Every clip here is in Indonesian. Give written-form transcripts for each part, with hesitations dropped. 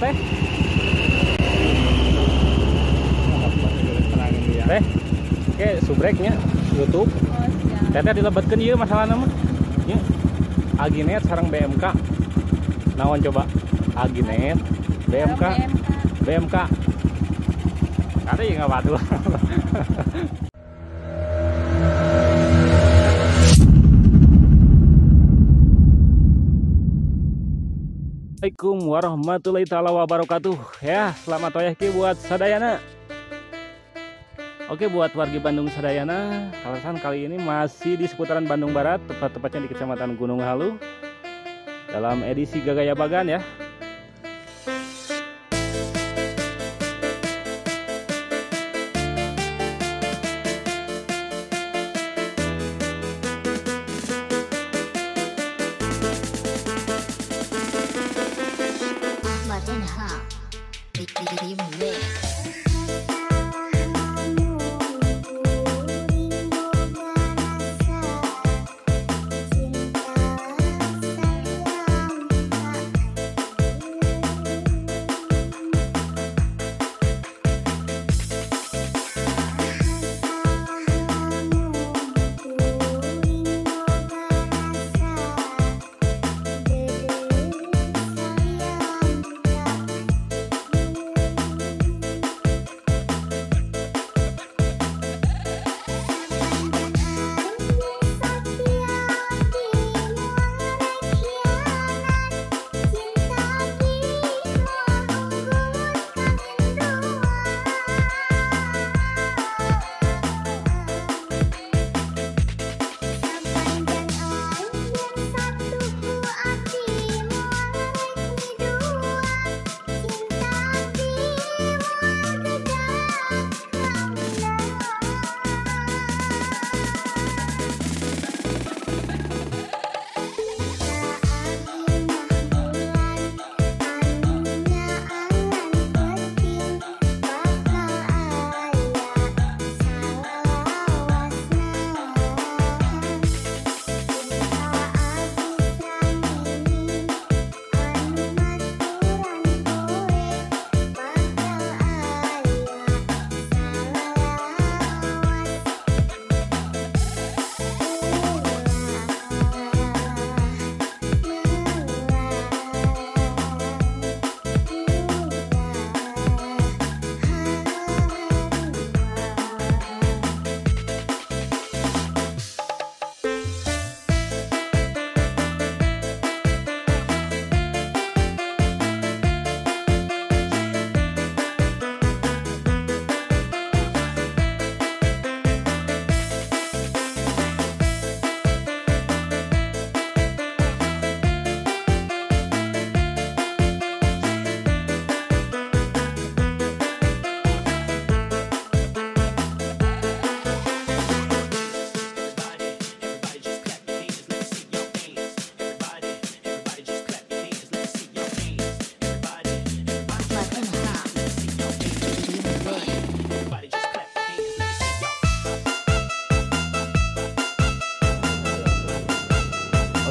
teh. Teh, oke subreknya YouTube. Teteh dilebetkeun ieu masalahna mah. Nya. Aginet sareng BMK. Naon coba? Aginet, BMK, BMK. Ada yang nggak waduh. Assalamualaikum warahmatullahi taala wabarakatuh. Ya, selamat wayahki buat sadayana. Oke, buat wargi Bandung sadayana, alasan kali ini masih di seputaran Bandung Barat, tepat-tepatnya di Kecamatan Gunung Halu. Dalam edisi Gagaya Bagan ya.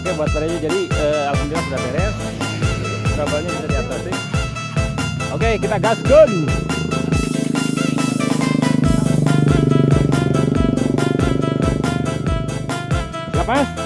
Oke, buat pada jadi alhamdulillah sudah beres. Kabelnya bisa diatasi. Oke, kita gaskan. Siap, Mas?